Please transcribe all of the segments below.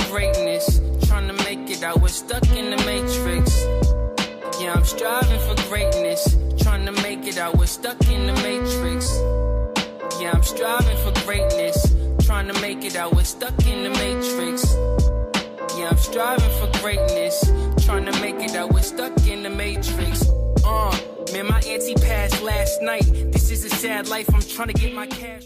greatness, trying to make it out, we're stuck in the matrix. Yeah, I'm striving for greatness, trying to make it out, we're stuck in the matrix. Yeah, I'm striving for greatness, trying to make it out, we're stuck in the matrix. Yeah, I'm striving for greatness, trying to make it out, we're stuck in the matrix. Man, my auntie passed last night. This is a sad life, I'm trying to get my cash.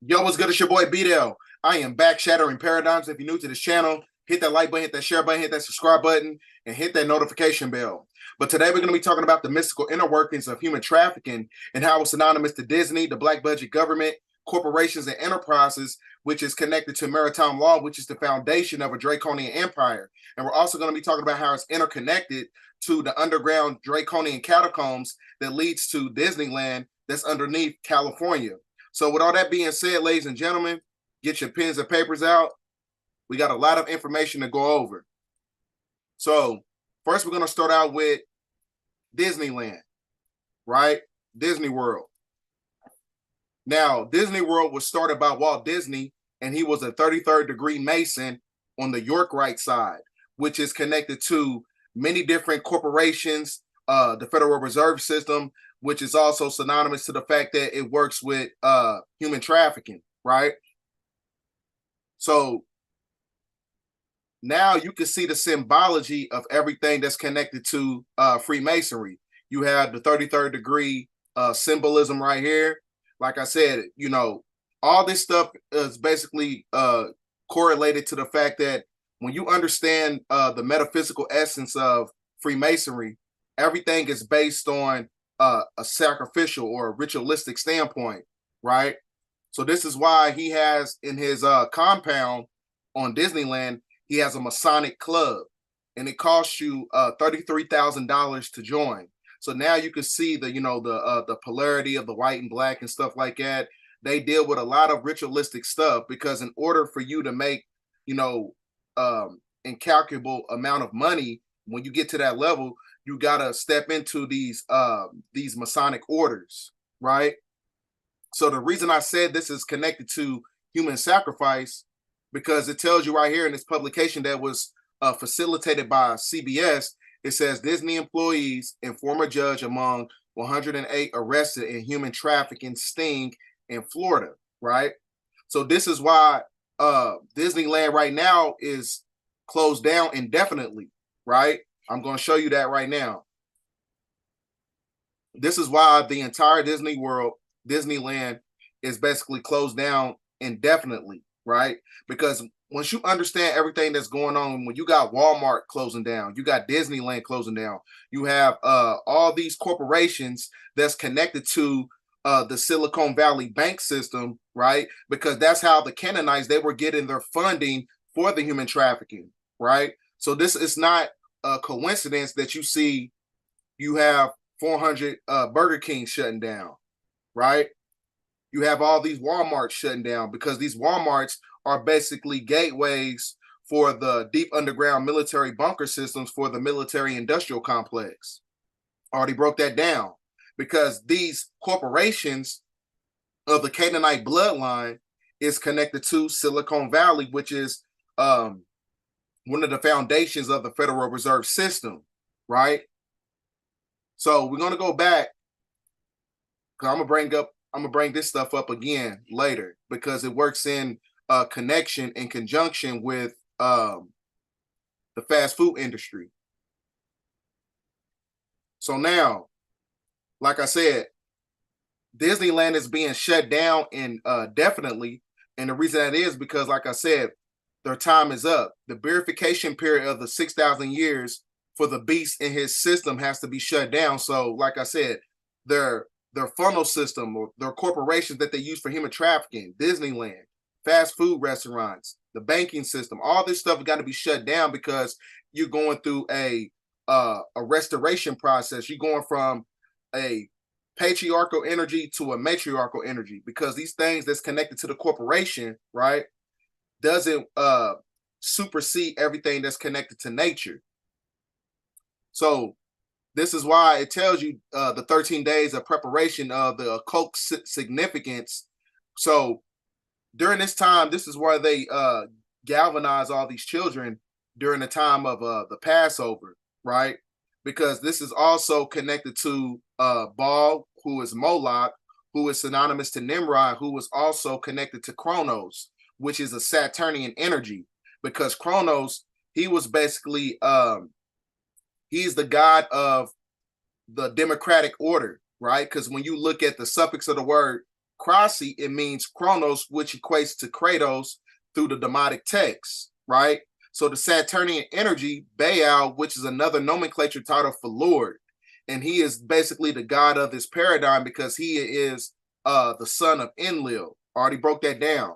Yo, what's good? It's your boy B-Dell. I am back shattering paradigms. If you're new to this channel, hit that like button, hit that share button, hit that subscribe button, and hit that notification bell. But today we're going to be talking about the mystical inner workings of human trafficking and how it's synonymous to Disney, the black budget government, corporations, and enterprises, which is connected to maritime law, which is the foundation of a draconian empire. And we're also going to be talking about how it's interconnected to the underground draconian catacombs that leads to Disneyland that's underneath California. So with all that being said, ladies and gentlemen, get your pens and papers out. We got a lot of information to go over. So first, we're going to start out with Disneyland, right? Disney World. Now, Disney World was started by Walt Disney, and he was a 33rd degree Mason on the Yorkite side, which is connected to many different corporations, the Federal Reserve System, which is also synonymous to the fact that it works with human trafficking, right? So now you can see the symbology of everything that's connected to Freemasonry. You have the 33rd degree symbolism right here. Like I said, you know, all this stuff is basically correlated to the fact that when you understand the metaphysical essence of Freemasonry, everything is based on a sacrificial or a ritualistic standpoint, right? So this is why he has in his compound on Disneyland, he has a Masonic club, and it costs you $33,000 to join. So now you can see the, you know, the polarity of the white and black and stuff like that. They deal with a lot of ritualistic stuff because in order for you to make, you know, incalculable amount of money, when you get to that level, you gotta step into these Masonic orders, right? So the reason I said this is connected to human sacrifice, because it tells you right here in this publication that was facilitated by CBS, it says Disney employees and former judge among 108 arrested in human trafficking sting in Florida, right? So this is why Disneyland right now is closed down indefinitely, right? I'm going to show you that right now. This is why the entire Disney World, Disneyland, is basically closed down indefinitely, right? Because once you understand everything that's going on, when you got Walmart closing down, you got Disneyland closing down, you have all these corporations that's connected to the Silicon Valley bank system, right? Because that's how the Canaanites, they were getting their funding for the human trafficking, right? So this is not a coincidence that you see you have 400 Burger King shutting down, right? You have all these Walmarts shutting down because these Walmarts are basically gateways for the deep underground military bunker systems for the military industrial complex. Already broke that down because these corporations of the Canaanite bloodline is connected to Silicon Valley, which is one of the foundations of the Federal Reserve System, right? So we're going to go back because I'm gonna bring this stuff up again later because it works in connection in conjunction with the fast food industry. So now, like I said, Disneyland is being shut down indefinitely. And the reason that is because, like I said, their time is up. The verification period of the 6,000 years for the beast in his system has to be shut down. So, like I said, their funnel system or their corporations that they use for human trafficking, Disneyland, fast food restaurants, the banking system, all this stuff got to be shut down because you're going through a restoration process. You're going from a patriarchal energy to a matriarchal energy because these things that's connected to the corporation, right, doesn't supersede everything that's connected to nature. So this is why it tells you the 13 days of preparation of the occult significance. So during this time, this is where they galvanize all these children during the time of the Passover, right? Because this is also connected to Baal, who is Moloch, who is synonymous to Nimrod, who is also connected to Kronos, which is a Saturnian energy. Because Kronos, he was basically he's the god of the democratic order, right? Because when you look at the suffix of the word Krasi, it means Kronos, which equates to Kratos through the Demotic text, right? So the Saturnian energy, Baal, which is another nomenclature title for Lord, and he is basically the god of this paradigm because he is the son of Enlil. Already broke that down.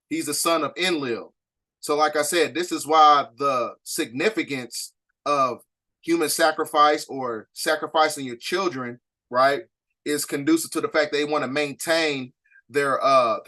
He's the son of Enlil. So like I said, this is why the significance of human sacrifice or sacrificing your children, right, is conducive to the fact they want to maintain their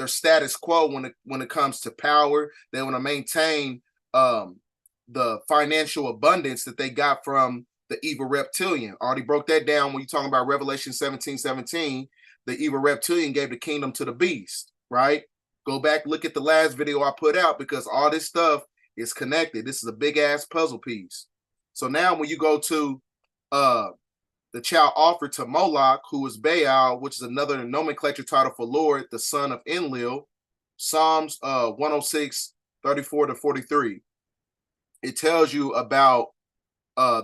status quo when it comes to power. They want to maintain the financial abundance that they got from the evil reptilian. Already broke that down when you're talking about Revelation 17:17. The evil reptilian gave the kingdom to the beast, right? Go back, look at the last video I put out because all this stuff is connected. This is a big ass puzzle piece. So now when you go to the child offered to Moloch, who is Baal, which is another nomenclature title for Lord, the son of Enlil, Psalms 106, 34 to 43. It tells you about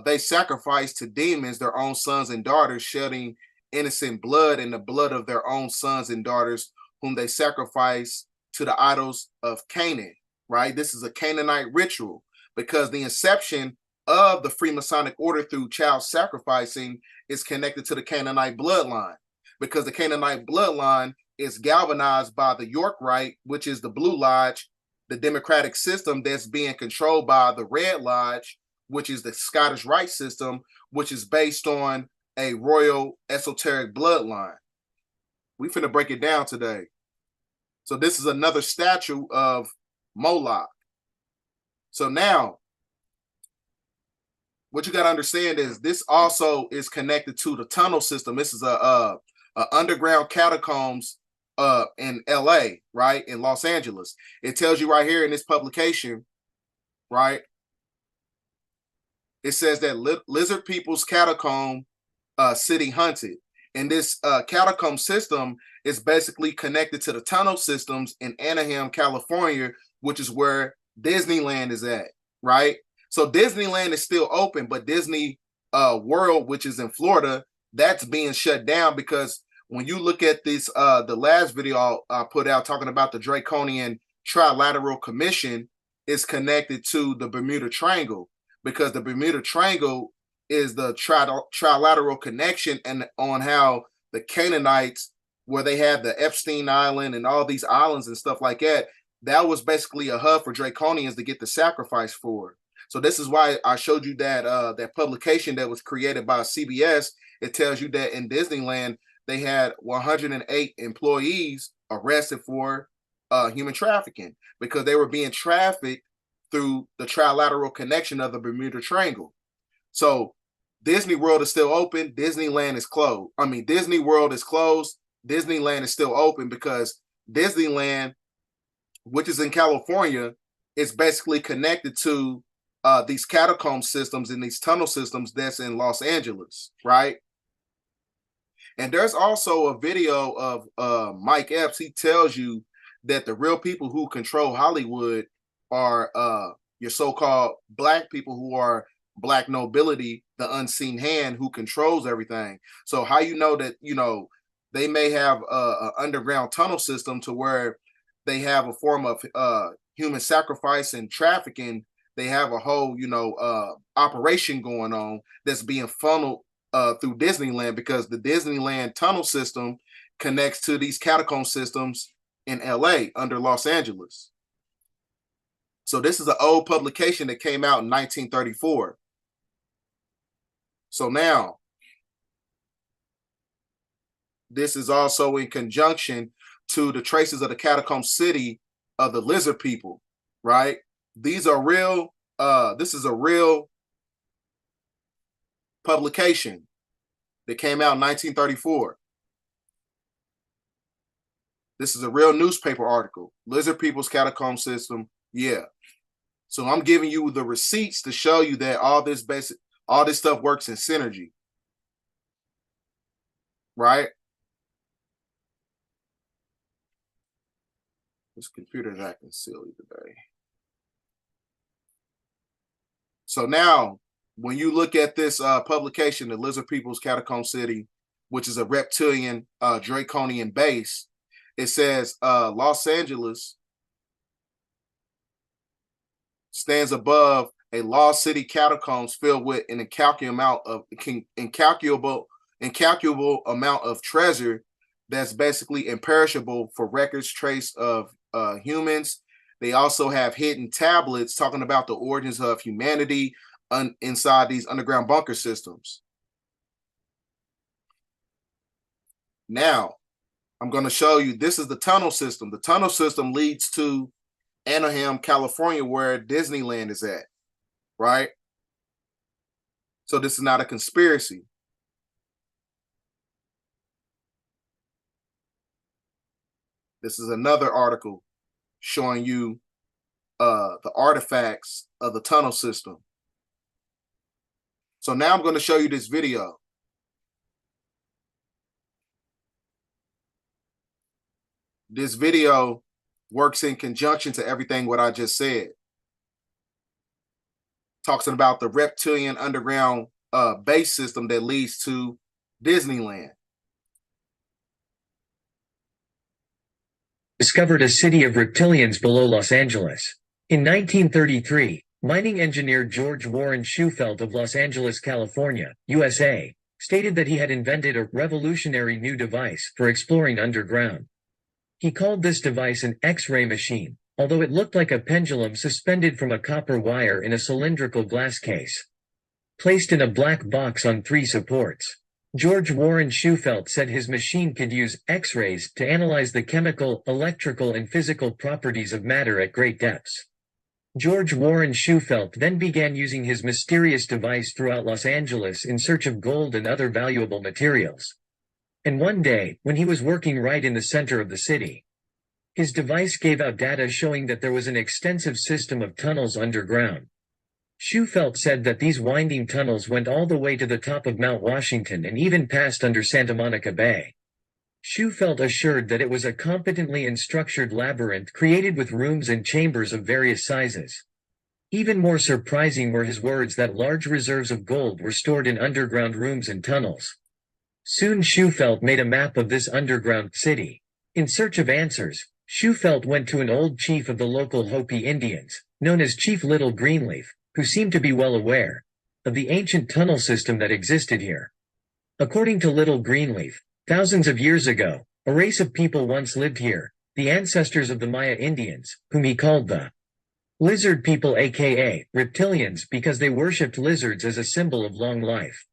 they sacrifice to demons their own sons and daughters, shedding innocent blood and the blood of their own sons and daughters, whom they sacrifice to the idols of Canaan, right? This is a Canaanite ritual because the inception of the Freemasonic order through child sacrificing is connected to the Canaanite bloodline because the Canaanite bloodline is galvanized by the York Rite, which is the Blue Lodge, the democratic system that's being controlled by the Red Lodge, which is the Scottish Rite system, which is based on a royal esoteric bloodline. We finna break it down today. So this is another statue of Moloch. So now, what you got to understand is this also is connected to the tunnel system. This is a underground catacombs in LA, right? In Los Angeles. It tells you right here in this publication, right? It says that lizard people's catacomb city hunted. And this catacomb system is basically connected to the tunnel systems in Anaheim, California, which is where Disneyland is at, right? So Disneyland is still open, but Disney World, which is in Florida, that's being shut down because when you look at this, the last video I put out talking about the Draconian Trilateral Commission is connected to the Bermuda Triangle because the Bermuda Triangle is the trilateral connection and on how the Canaanites, where they had the Epstein Island and all these islands and stuff like that, that was basically a hub for Draconians to get the sacrifice for. So this is why I showed you that that publication that was created by CBS. It tells you that in Disneyland, they had 108 employees arrested for human trafficking because they were being trafficked through the trilateral connection of the Bermuda Triangle. So Disney World is still open. Disneyland is closed. I mean, Disney World is closed. Disneyland is still open because Disneyland, which is in California, is basically connected to these catacomb systems and these tunnel systems that's in Los Angeles, right? And there's also a video of Mike Epps. He tells you that the real people who control Hollywood are your so-called black people who are black nobility, the unseen hand who controls everything. So how you know that, you know, they may have an underground tunnel system to where they have a form of human sacrifice and trafficking. They have a whole, operation going on that's being funneled through Disneyland, because the Disneyland tunnel system connects to these catacomb systems in LA under Los Angeles. So this is an old publication that came out in 1934. So now, this is also in conjunction to the traces of the catacomb city of the lizard people, right? These are real, this is a real publication that came out in 1934. This is a real newspaper article. Lizard people's catacomb system, yeah. So I'm giving you the receipts to show you that all this stuff works in synergy, right? This computer's acting silly today. So now, when you look at this publication, the Lizard People's Catacomb City, which is a reptilian draconian base, it says Los Angeles stands above a lost city catacombs filled with an incalculable amount of treasure that's basically imperishable for records trace of humans. They also have hidden tablets talking about the origins of humanity inside these underground bunker systems. Now, I'm going to show you, this is the tunnel system. The tunnel system leads to Anaheim, California, where Disneyland is at, right? So this is not a conspiracy. This is another article showing you the artifacts of the tunnel system. So now I'm going to show you this video. This video works in conjunction to everything what I just said. Talks about the reptilian underground base system that leads to Disneyland. Discovered a city of reptilians below Los Angeles. In 1933, mining engineer George Warren Shufelt of Los Angeles, California, USA, stated that he had invented a revolutionary new device for exploring underground. He called this device an X-ray machine, although it looked like a pendulum suspended from a copper wire in a cylindrical glass case, placed in a black box on 3 supports. George Warren Shufelt said his machine could use X-rays to analyze the chemical, electrical and physical properties of matter at great depths. George Warren Shufelt then began using his mysterious device throughout Los Angeles in search of gold and other valuable materials. And one day, when he was working right in the center of the city, his device gave out data showing that there was an extensive system of tunnels underground. Shufelt said that these winding tunnels went all the way to the top of Mount Washington and even passed under Santa Monica Bay. Shufelt assured that it was a competently and structured labyrinth created with rooms and chambers of various sizes. Even more surprising were his words that large reserves of gold were stored in underground rooms and tunnels. Soon Shufelt made a map of this underground city. In search of answers, Shufelt went to an old chief of the local Hopi Indians, known as Chief Little Greenleaf, who seemed to be well aware of the ancient tunnel system that existed here. According to Little Greenleaf, thousands of years ago, a race of people once lived here, the ancestors of the Maya Indians, whom he called the lizard people, aka reptilians, because they worshipped lizards as a symbol of long life.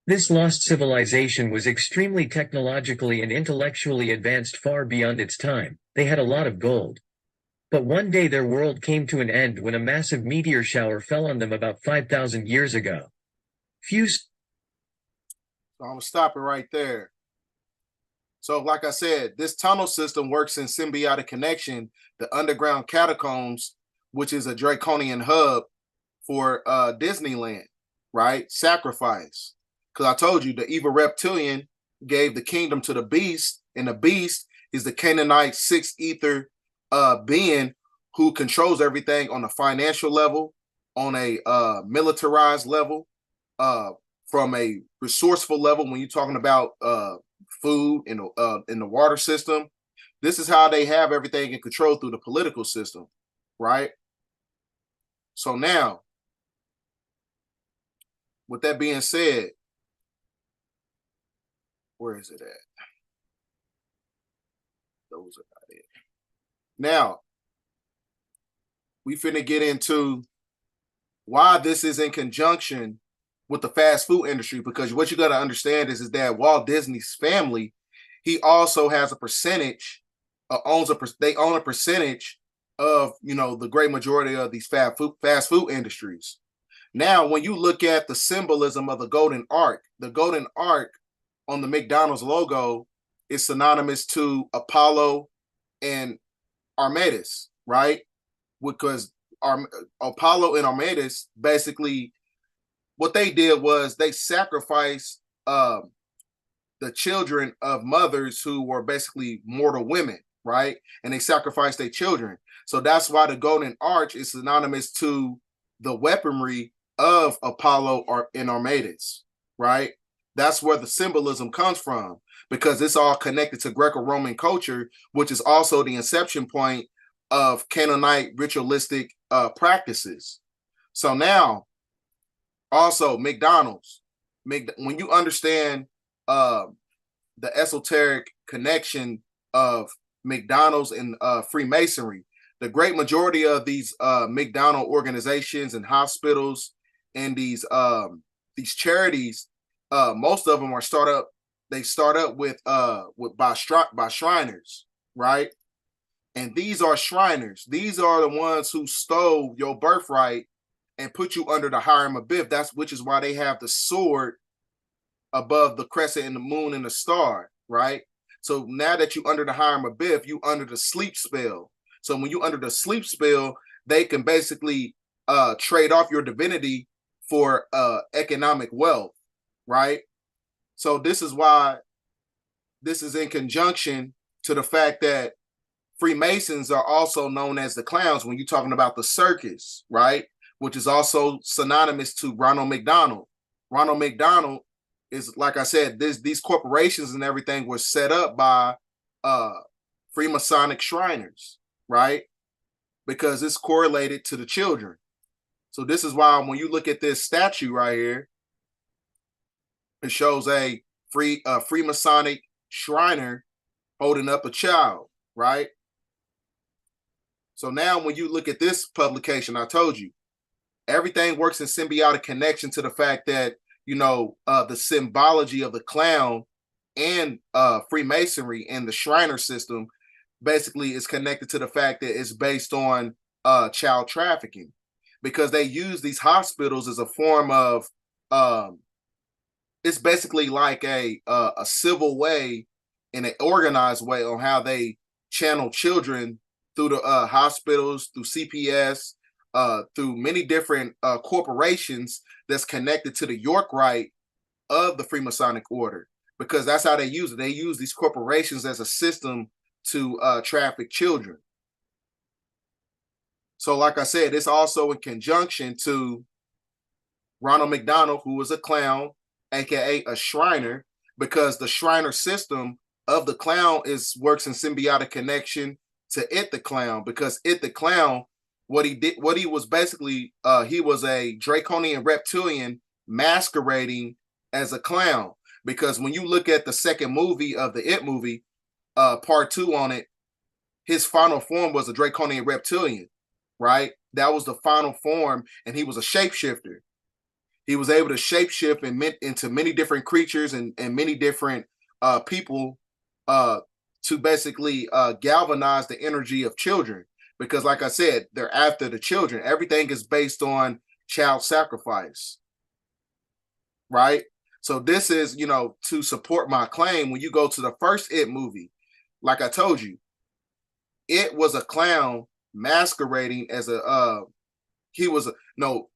This lost civilization was extremely technologically and intellectually advanced far beyond its time. They had a lot of gold. But one day their world came to an end when a massive meteor shower fell on them about 5,000 years ago. I'm going to stop it right there. So like I said, this tunnel system works in symbiotic connection. The underground catacombs, which is a draconian hub for Disneyland, right? Sacrifice. Because I told you the evil reptilian gave the kingdom to the beast, and the beast is the Canaanite sixth ether being who controls everything on a financial level, on a militarized level, from a resourceful level. When you're talking about food, in the water system. This is how they have everything in control through the political system, right? So now, with that being said, where is it at? Those are not it. Now, we finna get into why this is in conjunction with the fast food industry, because what you got to understand is that Walt Disney's family, he also has a percentage, they own a percentage of, you know, the great majority of these fast food industries. Now, when you look at the symbolism of the golden arc on the McDonald's logo is synonymous to Apollo and Artemis, right? Because Apollo and Artemis, basically what they did was they sacrificed the children of mothers who were basically mortal women, right? And they sacrificed their children. So that's why the golden arch is synonymous to the weaponry of Apollo and Artemis, right? That's where the symbolism comes from, because it's all connected to Greco-Roman culture, which is also the inception point of Canaanite ritualistic practices. So now, also McDonald's, when you understand the esoteric connection of McDonald's and Freemasonry, the great majority of these McDonald organizations and hospitals and these charities, most of them are they start up with by Shriners, right? And these are Shriners. These are the ones who stole your birthright and put you under the Hiram Abiff. Which is why they have the sword above the crescent and the moon and the star, right? So now that you under the Hiram Abiff, you under the sleep spell. So when you under the sleep spell, they can basically trade off your divinity for economic wealth, right? So this is why this is in conjunction to the fact that Freemasons are also known as the clowns when you're talking about the circus, right? Which is also synonymous to Ronald McDonald. Ronald McDonald is, like I said, these corporations and everything were set up by Freemasonic Shriners, right? Because it's correlated to the children. So this is why when you look at this statue right here, it shows a Freemasonic Shriner holding up a child, right? So now when you look at this publication, I told you, everything works in symbiotic connection to the fact that, you know, the symbology of the clown and Freemasonry and the Shriner system basically is connected to the fact that it's based on child trafficking, because they use these hospitals as a form of it's basically like a civil way and an organized way on how they channel children through the hospitals, through CPS, through many different corporations that's connected to the York Rite of the Freemasonic Order, because that's how they use it. They use these corporations as a system to traffic children. So like I said, it's also in conjunction to Ronald McDonald, who was a clown, aka a Shriner, because the Shriner system of the clown works in symbiotic connection to It the Clown, because It the Clown, what he was basically, he was a draconian reptilian masquerading as a clown. Because when you look at the second movie of the It movie, part 2 on it, his final form was a draconian reptilian, right? That was the final form, and he was a shapeshifter. He was able to shapeshift into many different creatures and many different people to basically galvanize the energy of children. Because like I said, they're after the children. Everything is based on child sacrifice, right? So this is, you know, to support my claim. When you go to the first It movie, like I told you, It was a clown masquerading as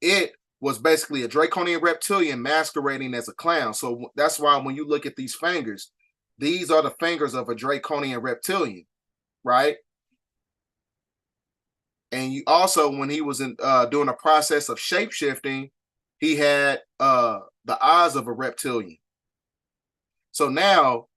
It was basically a draconian reptilian masquerading as a clown. So that's why when you look at these fingers, these are the fingers of a draconian reptilian, right? And you also, when he was doing a process of shape-shifting, he had the eyes of a reptilian. So now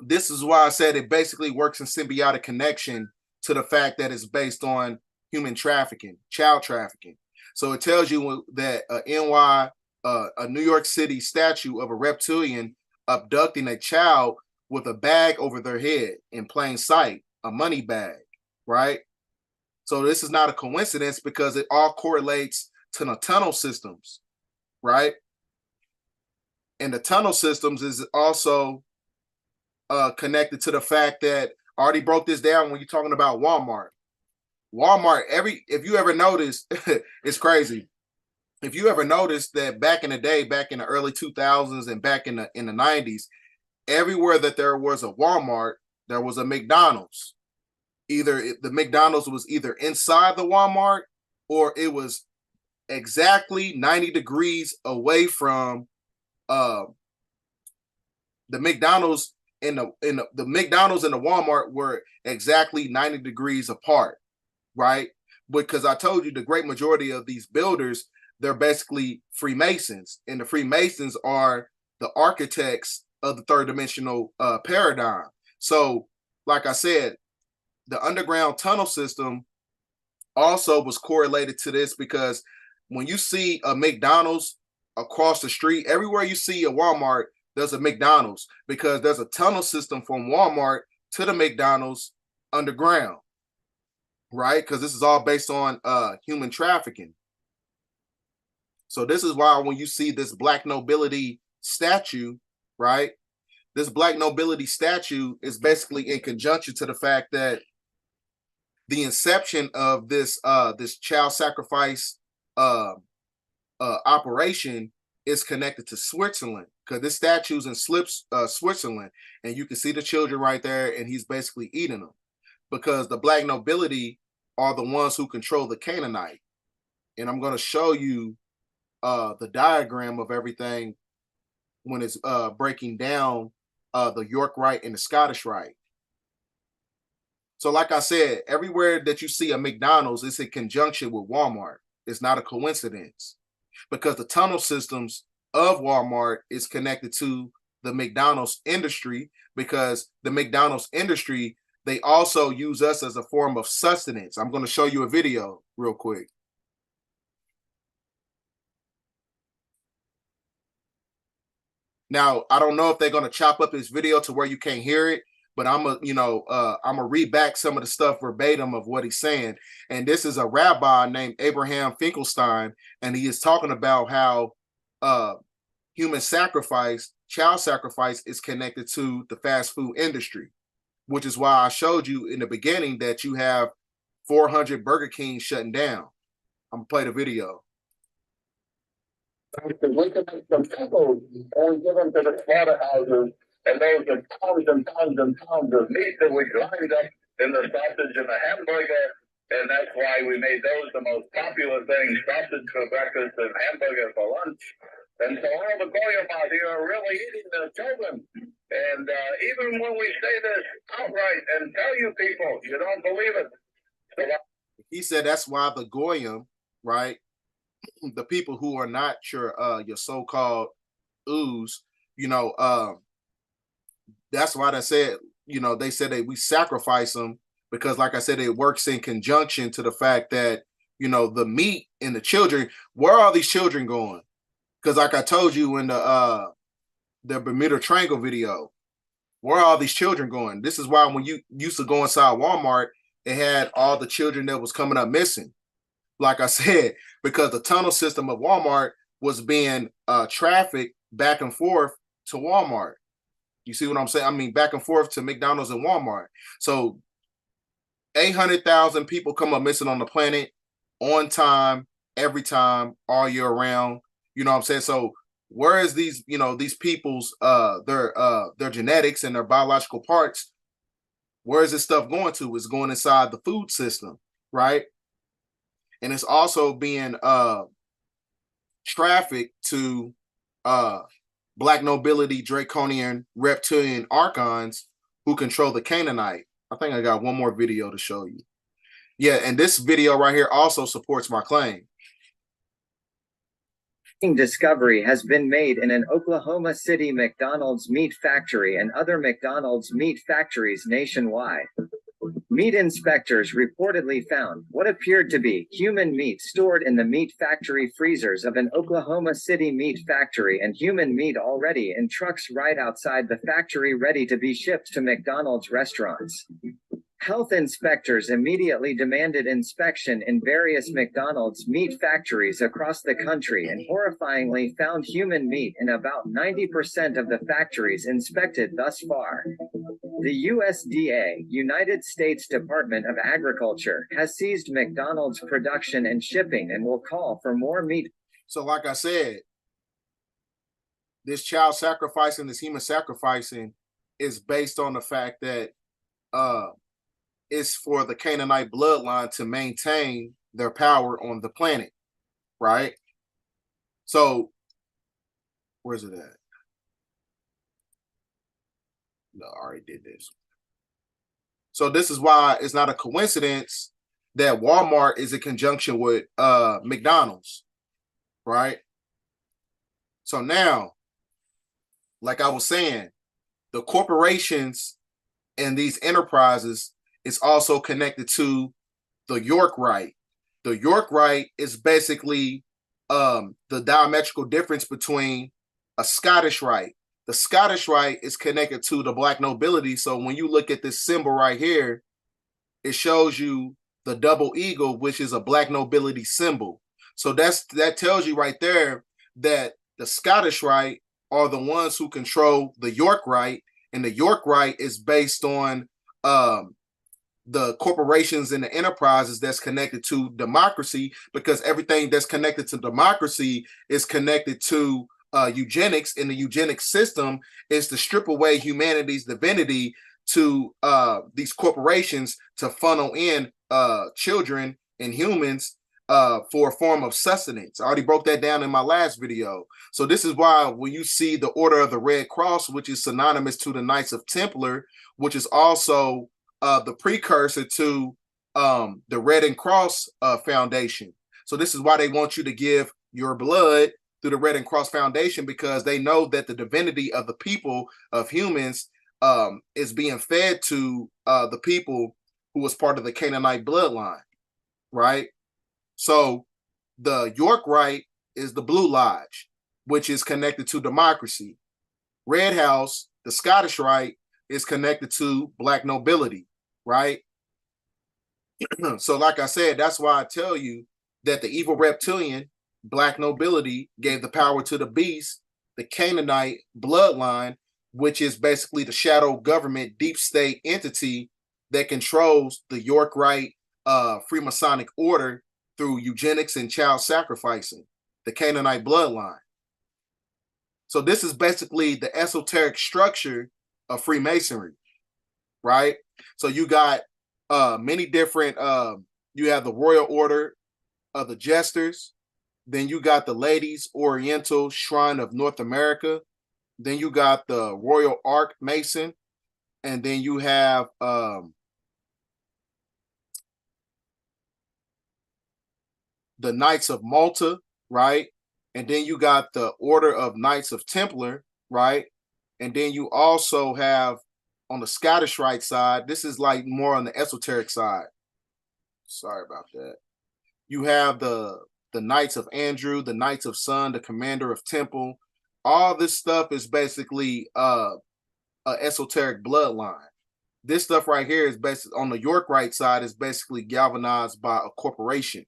this is why I said it basically works in symbiotic connection to the fact that it's based on human trafficking, child trafficking. So it tells you that a New York City statue of a reptilian abducting a child with a bag over their head in plain sight, a money bag, right? So this is not a coincidence because it all correlates to the tunnel systems, right? And the tunnel systems is also connected to the fact that I already broke this down when you're talking about Walmart. Walmart, if you ever notice, it's crazy. If you ever noticed that back in the day, back in the early 2000s and back in the 90s, everywhere that there was a Walmart, there was a McDonald's. Either the McDonald's was either inside the Walmart or it was exactly 90 degrees away from the McDonald's and the McDonald's and the Walmart were exactly 90 degrees apart, right? Because I told you the great majority of these builders, they're basically Freemasons, and the Freemasons are the architects of the third dimensional paradigm. So, like I said, the underground tunnel system also was correlated to this because when you see a McDonald's across the street, everywhere you see a Walmart, there's a McDonald's because there's a tunnel system from Walmart to the McDonald's underground, right? Because this is all based on human trafficking. So this is why when you see this Black nobility statue, right? This Black nobility statue is basically in conjunction to the fact that the inception of this this child sacrifice operation is connected to Switzerland, because this statue's in Switzerland, and you can see the children right there, and he's basically eating them because the Black nobility are the ones who control the Canaanite. And I'm going to show you the diagram of everything when it's breaking down the York Rite and the Scottish Rite. So like I said, everywhere that you see a McDonald's, it's in conjunction with Walmart. It's not a coincidence because the tunnel systems of Walmart is connected to the McDonald's industry, because the McDonald's industry, they also use us as a form of sustenance. I'm going to show you a video real quick. Now, I don't know if they're going to chop up this video to where you can't hear it, but I'm gonna read back some of the stuff verbatim of what he's saying. And this is a rabbi named Abraham Finkelstein, and he is talking about how human sacrifice, child sacrifice, is connected to the fast food industry, which is why I showed you in the beginning that you have 400 Burger King shutting down. I'm gonna play the video. The wickedness of people are given to the slaughterhouses, and those are pounds and pounds and pounds of meat that we grind up in the sausage and the hamburger, and that's why we made those the most popular things, sausage for breakfast and hamburger for lunch. And so all the goyim out here are really eating their children. And even when we say this outright and tell you people, you don't believe it. So he said that's why the goyim, right, the people who are not your so-called ooze, that's why they said, they said that we sacrifice them because, like I said, it works in conjunction to the fact that, the meat and the children, where are these children going? Because like I told you in the Bermuda Triangle video, where are all these children going? This is why when you used to go inside Walmart, it had all the children that was coming up missing. Like I said, because the tunnel system of Walmart was being trafficked back and forth to Walmart. You see what I'm saying? I mean, back and forth to McDonald's and Walmart. So 800,000 people come up missing on the planet on time, every time, all year round. You know what I'm saying? So where is these, these people's their genetics and their biological parts? Where is this stuff going to? It's going inside the food system, right? And it's also being trafficked to Black nobility, draconian, reptilian archons who control the Canaanite. I think I got one more video to show you. Yeah, and this video right here also supports my claim. Discovery has been made in an Oklahoma City McDonald's meat factory and other McDonald's meat factories nationwide. Meat inspectors reportedly found what appeared to be human meat stored in the meat factory freezers of an Oklahoma City meat factory, and human meat already in trucks right outside the factory ready to be shipped to McDonald's restaurants. Health inspectors immediately demanded inspection in various McDonald's meat factories across the country and horrifyingly found human meat in about 90% of the factories inspected thus far. The USDA, United States Department of Agriculture, has seized McDonald's production and shipping and will call for more meat. So like I said, this child sacrificing, this human sacrificing is based on the fact that it's for the Canaanite bloodline to maintain their power on the planet, right? So where's it at? No, I already did this. So this is why it's not a coincidence that Walmart is in conjunction with McDonald's, right? So now, like I was saying, the corporations and these enterprises is also connected to the York Rite. The York Rite is basically the diametrical difference between a Scottish Rite. The Scottish Rite is connected to the Black nobility. So when you look at this symbol right here, it shows you the double eagle, which is a Black nobility symbol. So that tells you right there that the Scottish Rite are the ones who control the York Rite, and the York Rite is based on the corporations and the enterprises that's connected to democracy, because everything that's connected to democracy is connected to eugenics, and the eugenics system is to strip away humanity's divinity to these corporations to funnel in children and humans for a form of sustenance. I already broke that down in my last video. So this is why when you see the Order of the Red Cross, which is synonymous to the Knights of Templar, which is also the precursor to the Red Cross Foundation. So this is why they want you to give your blood through the Red Cross Foundation, because they know that the divinity of the people, of humans, is being fed to the people who was part of the Canaanite bloodline, right? So the York Rite is the Blue Lodge, which is connected to democracy. Red House, the Scottish Rite, is connected to Black nobility, right? So like I said, that's why I tell you that the evil reptilian, Black nobility, gave the power to the beast, the Canaanite bloodline, which is basically the shadow government, deep state entity that controls the York Rite Freemasonic order through eugenics and child sacrificing, the Canaanite bloodline. So this is basically the esoteric structure of Freemasonry, right? So you got many different, you have the Royal Order of the Jesters, then you got the Ladies Oriental Shrine of North America, then you got the Royal Arc Mason, and then you have the Knights of Malta, right? And then you got the Order of Knights of Templar, right? And then you also have on the Scottish Rite side, this is like more on the esoteric side. Sorry about that. You have the Knights of Andrew, the Knights of Sun, the Commander of Temple. All this stuff is basically a esoteric bloodline. This stuff right here is basically on the York Rite side, is basically galvanized by a corporation.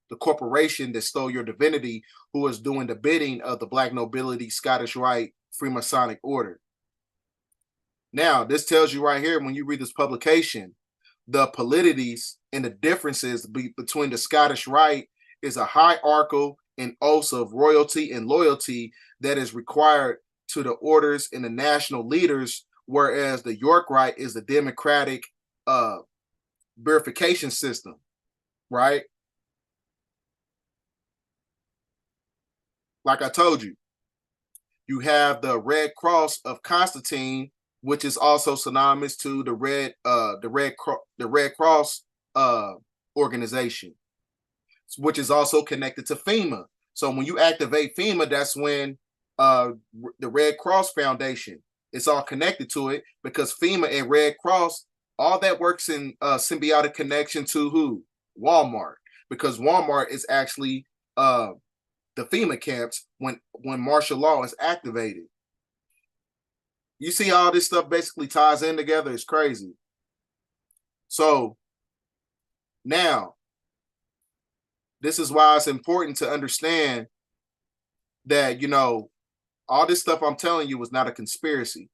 The corporation that stole your divinity, who is doing the bidding of the Black nobility, Scottish Rite, Freemasonic order. Now, this tells you right here, when you read this publication, the polities and the differences between the Scottish Rite is a hierarchical and oaths of royalty and loyalty that is required to the orders and the national leaders, whereas the York Rite is the democratic verification system, right? Like I told you, you have the Red Cross of Constantine, which is also synonymous to the Red Cross organization, which is also connected to FEMA. So when you activate FEMA, that's when the Red Cross Foundation, it's all connected to it, because FEMA and Red Cross, all that works in symbiotic connection to who? Walmart, because Walmart is actually the FEMA camps when martial law is activated. You see how this stuff basically ties in together? It's crazy. So now, this is why it's important to understand that, you know, all this stuff I'm telling you was not a conspiracy.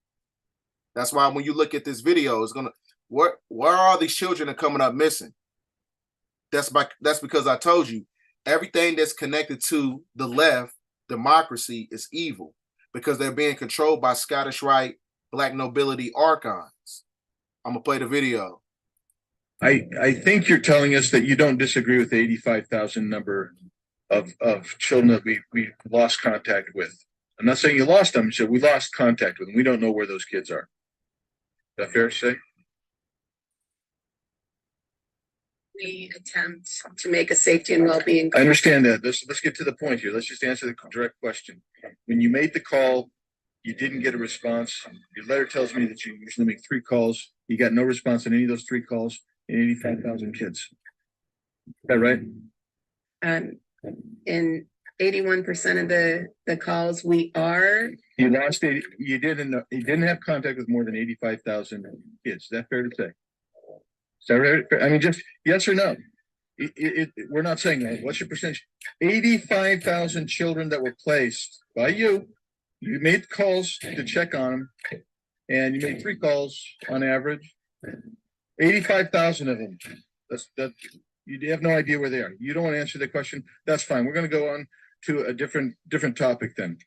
That's why when you look at this video, it's gonna, where are all these children that are coming up missing? That's because I told you everything that's connected to the left, democracy, is evil, because they're being controlled by Scottish Rite, Black nobility archons. I'm gonna play the video. I think you're telling us that you don't disagree with the 85,000 number of children that we lost contact with. I'm not saying you lost them, so we lost contact with them. We don't know where those kids are. Is that fair to say? We attempt to make a safety and well-being. I understand that. Let's get to the point here. Let's just answer the direct question. When you made the call, you didn't get a response. Your letter tells me that you usually make 3 calls. You got no response on any of those 3 calls and 85,000 kids. Is that right? In 81% of the calls, we are. You lost 80. You didn't have contact with more than 85,000 kids. Is that fair to say? Is that right? I mean, just yes or no. We're not saying that. What's your percentage? 85,000 children that were placed by you. You made calls to check on them, and you made 3 calls on average. 85,000 of them. That you have no idea where they are. You don't want to answer the question. That's fine. We're going to go on to a different topic then.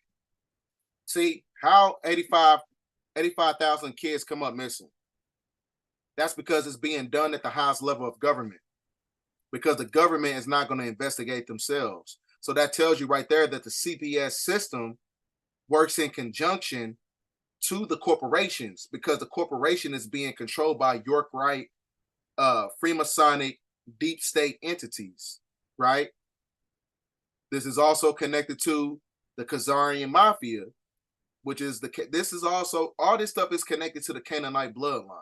See how 85,000 kids come up missing. That's because it's being done at the highest level of government, because the government is not going to investigate themselves. So that tells you right there that the CPS system works in conjunction to the corporations, because the corporation is being controlled by York Rite, Freemasonic, deep state entities, right? This is also connected to the Khazarian Mafia, which is this is also, all this stuff is connected to the Canaanite bloodline.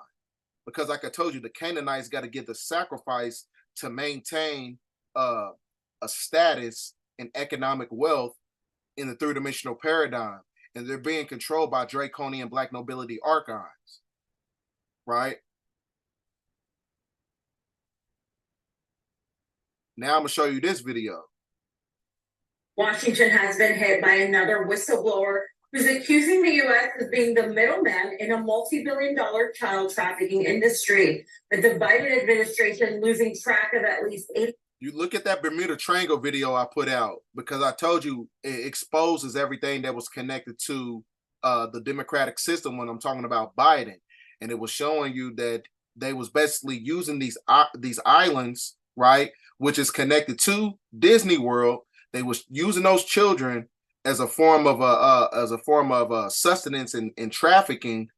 Because like I told you, the Canaanites got to give the sacrifice to maintain a status and economic wealth in the 3-dimensional paradigm. And they're being controlled by draconian Black nobility archons, right? Now I'm going to show you this video. Washington has been hit by another whistleblower who's accusing the U.S. of being the middleman in a multi-billion-dollar child trafficking industry. With the Biden administration losing track of at least 80. You look at that Bermuda Triangle video I put out, because I told you it exposes everything that was connected to the democratic system when I'm talking about Biden. And it was showing you that they was basically using these islands, right, which is connected to Disney World. They was using those children as a form of sustenance and trafficking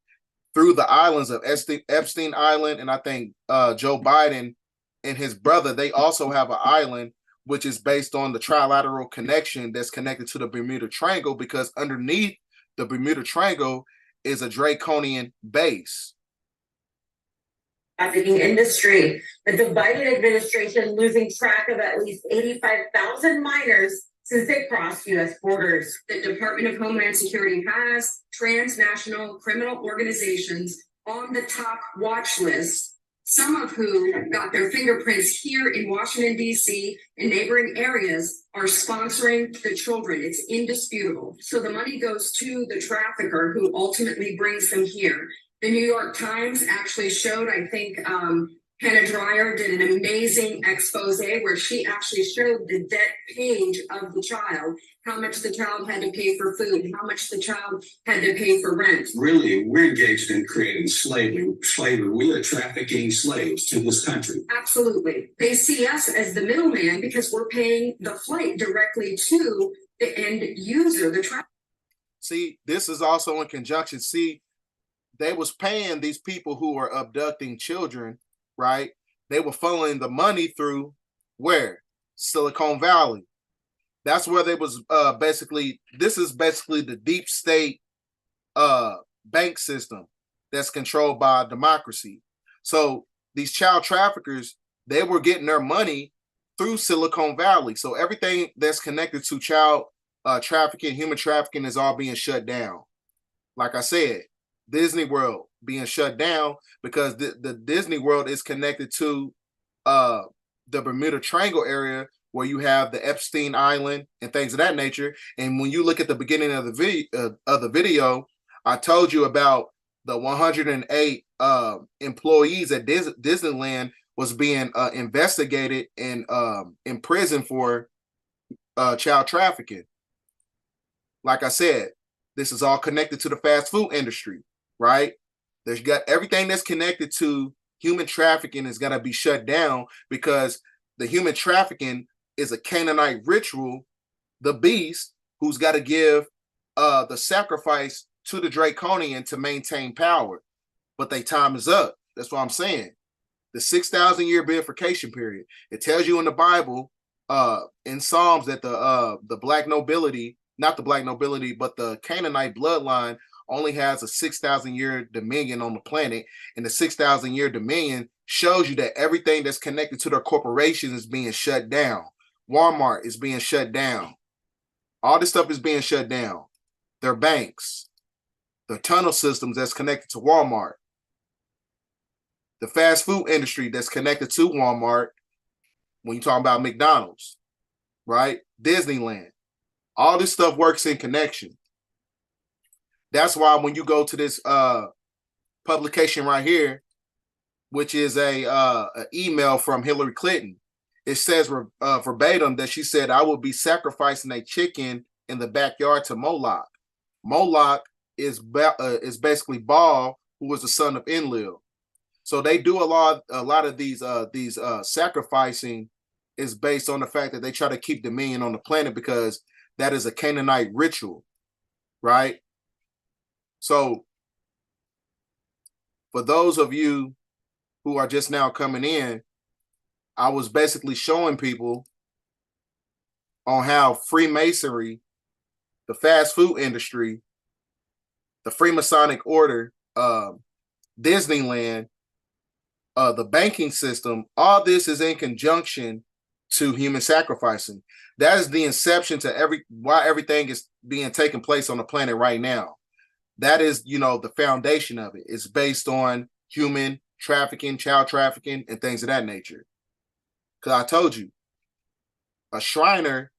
through the islands of Epstein Island. And I think Joe Biden and his brother, they also have an island which is based on the trilateral connection that's connected to the Bermuda Triangle, because underneath the Bermuda Triangle is a draconian base. Trafficking industry, with the Biden administration losing track of at least 85,000 minors since they crossed U.S. borders. The Department of Homeland Security has transnational criminal organizations on the top watch list, some of whom got their fingerprints here in Washington, D.C. and neighboring areas, are sponsoring the children. It's indisputable. So the money goes to the trafficker who ultimately brings them here. The New York Times actually showed, I think, Hannah Dreier did an amazing expose where she actually showed the debt page of the child, how much the child had to pay for food, how much the child had to pay for rent. Really, we're engaged in creating slavery. We are trafficking slaves to this country. Absolutely. They see us as the middleman because we're paying the flight directly to the end user, the trafficker. See, this is also in conjunction. See, they was paying these people who are abducting children, right? They were funneling the money through where? Silicon Valley. That's where they was basically, this is basically the deep state bank system that's controlled by democracy. So these child traffickers, they were getting their money through Silicon Valley. So everything that's connected to child trafficking, human trafficking is all being shut down. Like I said, Disney World being shut down because the Disney World is connected to the Bermuda Triangle area, where you have the Epstein Island and things of that nature. And when you look at the beginning of the video, I told you about the 108 employees at Disneyland was being investigated and in prison for child trafficking. Like I said, this is all connected to the fast food industry, right? There's got everything that's connected to human trafficking is going to be shut down because the human trafficking is a Canaanite ritual, the beast who's got to give the sacrifice to the Draconian to maintain power. But their time is up. That's what I'm saying. The 6,000 year bifurcation period. It tells you in the Bible, in Psalms, that the black nobility, not the black nobility, but the Canaanite bloodline only has a 6,000 year dominion on the planet. And the 6,000 year dominion shows you that everything that's connected to their corporations is being shut down. Walmart is being shut down. All this stuff is being shut down. Their banks, the tunnel systems that's connected to Walmart, the fast food industry that's connected to Walmart, when you talk about McDonald's, right? Disneyland. All this stuff works in connection. That's why when you go to this publication right here, which is a email from Hillary Clinton, it says verbatim that she said, "I will be sacrificing a chicken in the backyard to Moloch." Moloch is basically Baal, who was the son of Enlil. So they do a lot of these sacrificing is based on the fact that they try to keep dominion on the planet because that is a Canaanite ritual, right? So for those of you who are just now coming in, I was basically showing people on how Freemasonry, the fast food industry, the Freemasonic order, Disneyland, the banking system, all this is in conjunction to human sacrificing. That is the inception to why everything is being taken place on the planet right now. That is, the foundation of it. It's based on human trafficking, child trafficking, and things of that nature. Because I told you, a Shriner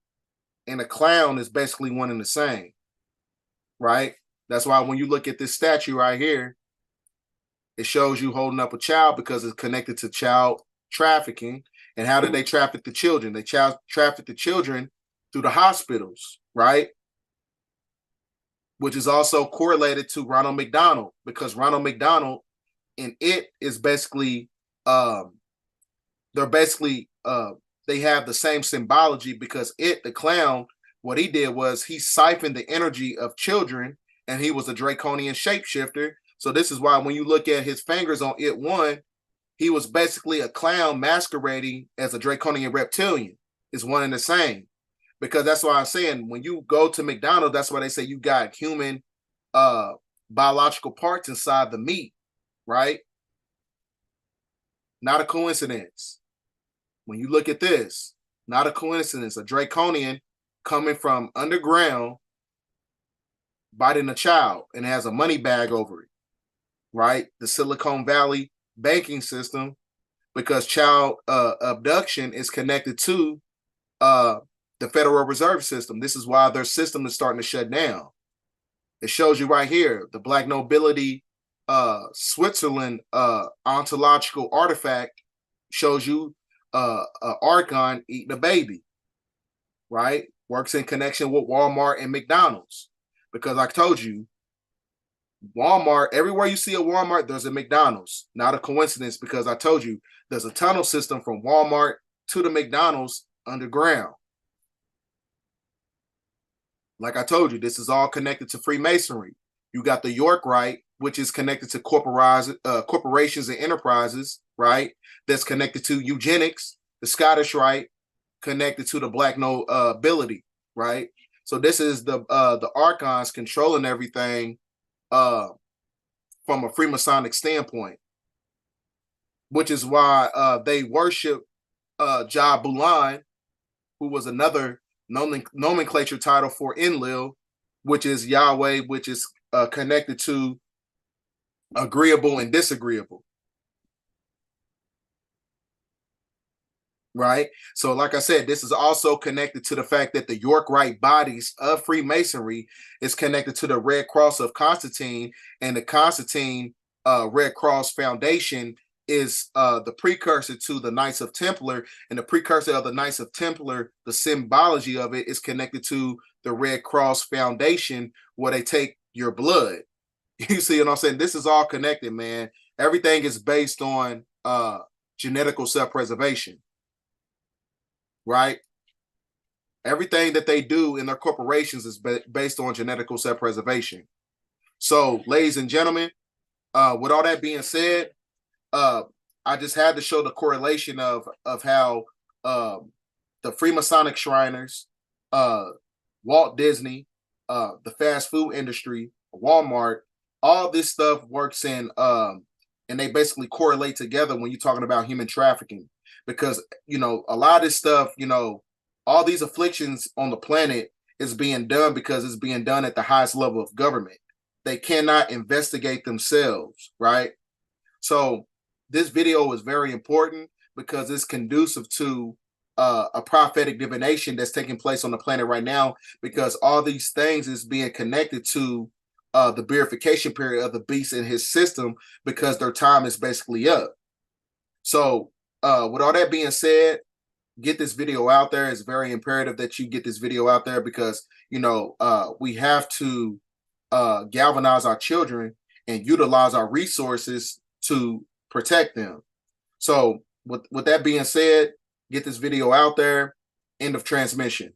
and a clown is basically one and the same, right? That's why when you look at this statue right here, it shows you holding up a child because it's connected to child trafficking. And how did they traffic the children? They traffic the children through the hospitals, right? Which is also correlated to Ronald McDonald, because Ronald McDonald and it is basically, they have the same symbology because the clown, what he did was he siphoned the energy of children and he was a draconian shapeshifter. So this is why when you look at his fingers on it one, he was basically a clown masquerading as a draconian reptilian. It's one and the same. Because that's why I'm saying when you go to McDonald's, that's why they say you got human biological parts inside the meat, right? Not a coincidence. When you look at this, not a coincidence. A draconian coming from underground, biting a child, and has a money bag over it, right? The Silicon Valley banking system, because child abduction is connected to the Federal Reserve System. This is why their system is starting to shut down. It shows you right here, the Black Nobility Switzerland ontological artifact shows you an Archon eating a baby, right? Works in connection with Walmart and McDonald's. Because I told you, Walmart, everywhere you see a Walmart, there's a McDonald's. Not a coincidence, because I told you there's a tunnel system from Walmart to the McDonald's underground. Like I told you, this is all connected to Freemasonry. You got the York Rite, which is connected to corporations and enterprises, right? That's connected to eugenics. The Scottish Rite, connected to the Black nobility. right? So this is the archons controlling everything from a Freemasonic standpoint, which is why they worship Ja Bulan, who was another nomenclature title for Enlil, which is Yahweh, which is connected to agreeable and disagreeable. Right. So like I said, this is also connected to the fact that the York Rite bodies of Freemasonry is connected to the Red Cross of Constantine, and the Constantine Red Cross Foundation is the precursor to the Knights of Templar, and the precursor of the Knights of Templar, the symbology of it is connected to the Red Cross Foundation, where they take your blood. You see what I'm saying? This is all connected, man. Everything is based on genetical self-preservation. Right? Everything that they do in their corporations is based on genetical self-preservation. So, ladies and gentlemen, with all that being said, I just had to show the correlation of how the Freemasonic Shriners, Walt Disney, the fast food industry, Walmart, all this stuff works in, and they basically correlate together when you're talking about human trafficking. Because, you know, a lot of this stuff, you know, all these afflictions on the planet is being done because it's being done at the highest level of government. They cannot investigate themselves, right? So this video is very important because it's conducive to a prophetic divination that's taking place on the planet right now, because all these things is being connected to the beatification period of the beast in his system, because their time is basically up. So with all that being said, get this video out there. It's very imperative that you get this video out there, because, you know, we have to galvanize our children and utilize our resources to protect them. So with that being said, get this video out there. End of transmission.